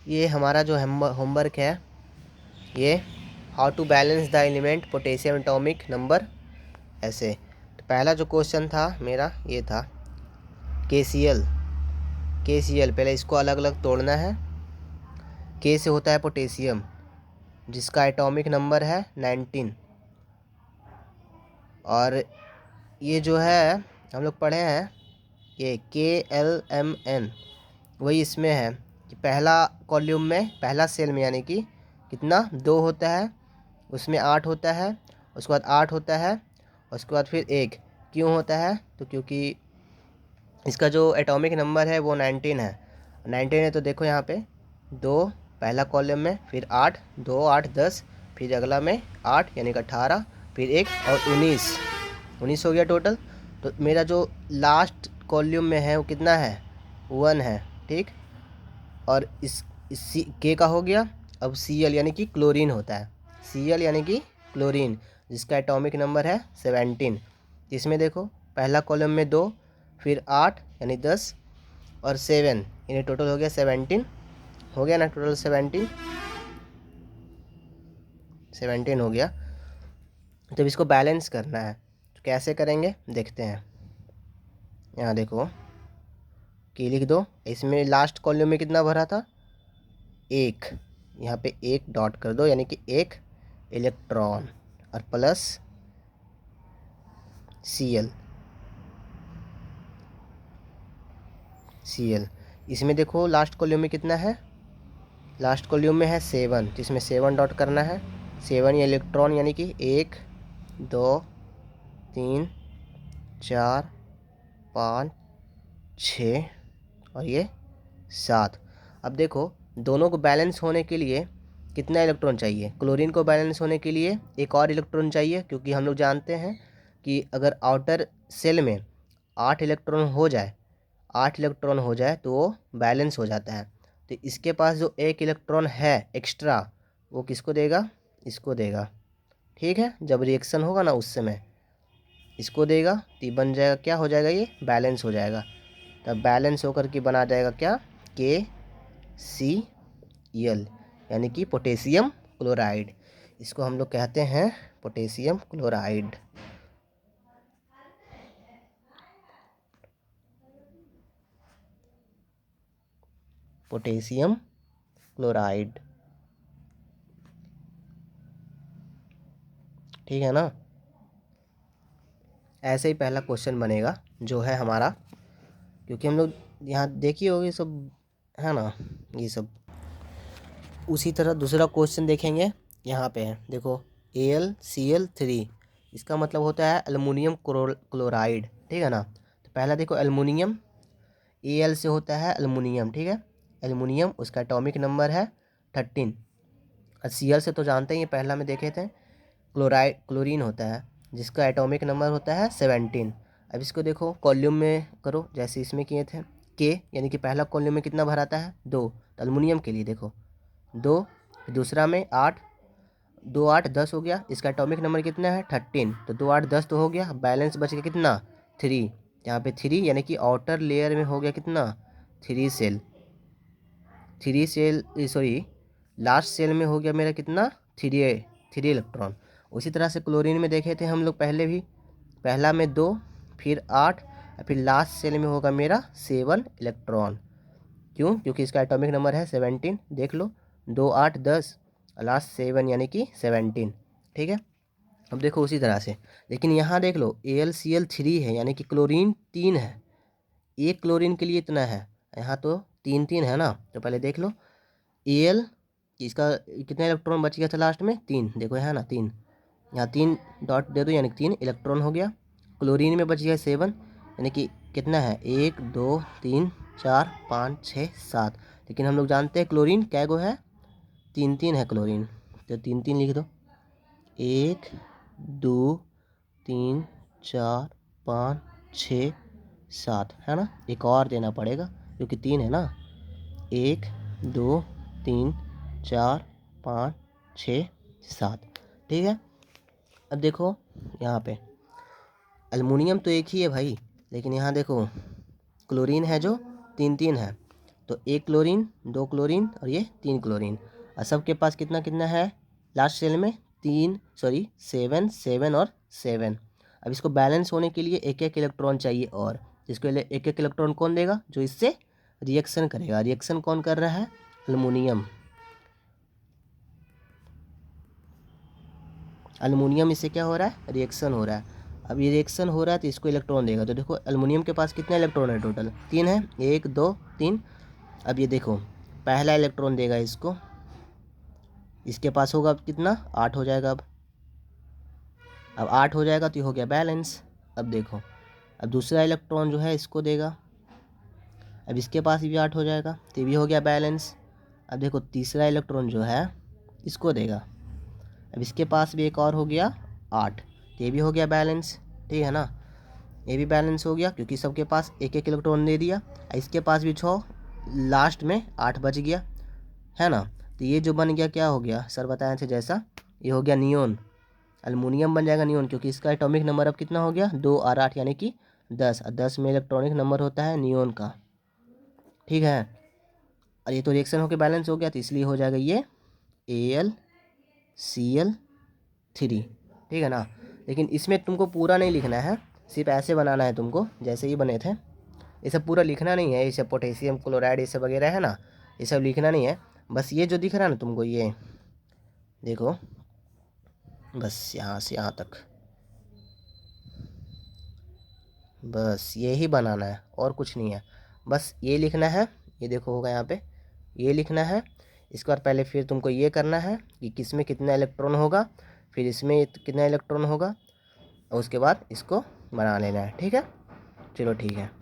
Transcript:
ये हमारा जो होमवर्क है, ये how to balance the element potassium atomic number ऐसे। तो पहला जो क्वेश्चन था मेरा ये था KCl। पहले इसको अलग अलग तोड़ना है। K से होता है पोटेशियम, जिसका एटॉमिक नंबर है 19। और ये जो है हम लोग पढ़े हैं, ये KLMN, वही इसमें है कि पहला कॉलम में, पहला सेल में यानी कि कितना 2 होता है, उसमें 8 होता है, उसके बाद 8 होता है, उसके बाद फिर 1 क्यों होता है? तो क्योंकि इसका जो एटॉमिक नंबर है वो 19 है। 19 है तो देखो यहाँ पे 2 पहला कॉलम में, फिर 8, 2 8 10, फिर अगला में 8 यानी कि 18, फिर 1 और 19 हो गया टोटल। तो मेरा जो लास्ट कॉलम में है वो कितना है? 1 है, ठीक। और इस के का हो गया। अब Cl यानी कि क्लोरीन होता है, Cl यानी कि क्लोरीन, जिसका एटॉमिक नंबर है 17। इसमें देखो पहला कॉलम में 2, फिर 8 यानी 10 और 7 यानी टोटल हो गया 17। हो गया ना टोटल 17 हो गया। जब इसको बैलेंस करना है तो कैसे करेंगे देखते हैं। यहाँ देखो की लिख दो, इसमें लास्ट कॉलम में कितना भरा था? 1। यहाँ पे 1 डॉट कर दो यानी कि 1 इलेक्ट्रॉन और प्लस Cl। इसमें देखो लास्ट कॉलम में कितना है? लास्ट कॉलम में है 7, जिसमें 7 डॉट करना है। 7 इलेक्ट्रॉन यानी कि 1 2 3 4 5 6 और ये 7। अब देखो दोनों को बैलेंस होने के लिए कितना इलेक्ट्रॉन चाहिए? क्लोरीन को बैलेंस होने के लिए एक और इलेक्ट्रॉन चाहिए, क्योंकि हम लोग जानते हैं कि अगर आउटर सेल में 8 इलेक्ट्रॉन हो जाए, 8 इलेक्ट्रॉन हो जाए तो वो बैलेंस हो जाता है। तो इसके पास जो 1 इलेक्ट्रॉन है एक्स्ट्रा, वो किसको देगा? इसको देगा, ठीक है। जब रिएक्शन होगा ना उस समय इसको देगा, तो ये बन जाएगा, क्या हो जाएगा? ये बैलेंस हो जाएगा। तब बैलेंस होकर के बना जाएगा क्या? KCl यानी कि पोटेशियम क्लोराइड। इसको हम लोग कहते हैं पोटेशियम क्लोराइड। पोटेशियम क्लोराइड, ठीक है ना। ऐसे ही पहला क्वेश्चन बनेगा जो है हमारा, क्योंकि हम लोग यहाँ देखिए होगी सब, है ना, ये सब। उसी तरह दूसरा क्वेश्चन देखेंगे, यहाँ पे है देखो AlCl3, इसका मतलब होता है एल्युमिनियम क्लोराइड, ठीक है ना। तो पहला देखो एल्युमिनियम, Al से होता है एल्युमिनियम, ठीक है। एल्युमिनियम, उसका एटॉमिक नंबर है 13। और Cl से तो जानते हैं, ये पहला में देखे थे, क्लोरीन होता है, जिसका एटॉमिक नंबर होता है 17। अब इसको देखो कॉलम में करो जैसे इसमें किए थे। के यानी कि पहला कॉलम में कितना भराता है? 2। तो एल्युमिनियम के लिए देखो 2, दूसरा में 8, 2 8 10 हो गया। इसका एटॉमिक नंबर कितना है? 13। तो 2 8 10 तो हो गया, बैलेंस बच गया कितना? 3। यहाँ पे 3 यानी कि आउटर लेयर में हो गया कितना? 3 cell. 3 cell, sorry, last cell में हो गया मेरा कितना? 3 इलेक्ट्रॉन। उसी तरह से क्लोरीन में देखे थे हम लोग पहले भी, पहला में 2, फिर 8, फिर लास्ट सेल में होगा मेरा 7 इलेक्ट्रॉन। क्यों? क्योंकि इसका एटॉमिक नंबर है 17। देख लो 2 8 10, लास्ट 7 यानी कि 17, ठीक है। अब देखो उसी तरह से, लेकिन यहाँ देख लो AlCl3 है यानी कि क्लोरीन 3 है। एक क्लोरीन के लिए इतना है, यहाँ तो 3 है ना। तो पहले देख लो Al, इसका कितना इलेक्ट्रॉन बच गया था लास्ट में? 3। देखो यहाँ ना 3, यहाँ 3 डॉट दे दो यानी 3 इलेक्ट्रॉन हो गया। क्लोरीन में बच गया 7 यानी कि कितना है? 1 2 3 4 5 6 7। लेकिन हम लोग जानते हैं क्लोरीन कै गो है? 3 है क्लोरीन। तो 3 लिख दो, 1 2 3 4 5 6 7, है ना। एक और देना पड़ेगा क्योंकि 3 है ना। 1 2 3 4 5 6 7, ठीक है। अब देखो यहाँ पे एल्युमिनियम तो एक ही है भाई, लेकिन यहाँ देखो क्लोरीन है जो 3 है। तो 1 क्लोरीन, 2 क्लोरीन और ये 3 क्लोरीन। और सबके पास कितना कितना है लास्ट शेल में? 7 7 और 7। अब इसको बैलेंस होने के लिए एक एक इलेक्ट्रॉन चाहिए, और इसके लिए एक एक इलेक्ट्रॉन कौन देगा? जो इससे रिएक्शन करेगा। रिएक्शन कौन कर रहा है? एल्युमिनियम। एल्युमिनियम इससे क्या हो रहा है? रिएक्शन हो रहा है। अब ये रिएक्शन हो रहा है तो इसको इलेक्ट्रॉन देगा। तो देखो एल्युमिनियम के पास कितने इलेक्ट्रॉन है? टोटल 3 है, 1 2 3। अब ये देखो पहला इलेक्ट्रॉन देगा इसको, इसके पास होगा अब कितना? 8 हो जाएगा। अब 8 हो जाएगा तो ये हो गया बैलेंस। अब देखो अब दूसरा इलेक्ट्रॉन जो है इसको देगा, अब इसके पास भी 8 हो जाएगा तो ये भी हो गया बैलेंस। अब देखो तीसरा इलेक्ट्रॉन जो है इसको देगा, अब इसके पास भी एक और हो गया 8, तो ये भी हो गया बैलेंस। ठीक है ना, ये भी बैलेंस हो गया क्योंकि सबके पास एक एक इलेक्ट्रॉन दे दिया। इसके पास भी 6, लास्ट में 8 बच गया, है ना। तो ये जो बन गया क्या हो गया? सर बताए थे जैसा, ये हो गया नियोन। एल्युमिनियम बन जाएगा नियोन, क्योंकि इसका एटॉमिक नंबर अब कितना हो गया? 2 और 8 यानी कि 10। और 10 में इलेक्ट्रॉनिक नंबर होता है नियोन का। ठीक है, और ये तो रिएक्शन होकर बैलेंस हो गया, तो इसलिए हो जाएगा ये AlCl3। ठीक है ना। लेकिन इसमें तुमको पूरा नहीं लिखना है, सिर्फ ऐसे बनाना है तुमको जैसे ही बने थे। ये सब पूरा लिखना नहीं है, ये सब पोटेशियम क्लोराइड ये सब वगैरह है ना, ये सब लिखना नहीं है। बस ये जो दिख रहा है ना तुमको, ये देखो बस यहाँ से यहाँ तक, बस ये ही बनाना है और कुछ नहीं है। बस ये लिखना है, ये देखो होगा यहाँ पे, ये लिखना है। इसके बाद पहले फिर तुमको ये करना है कि किस में कितना इलेक्ट्रॉन होगा, फिर इसमें कितना इलेक्ट्रॉन होगा, और उसके बाद इसको बना लेना है। ठीक है, चलो ठीक है।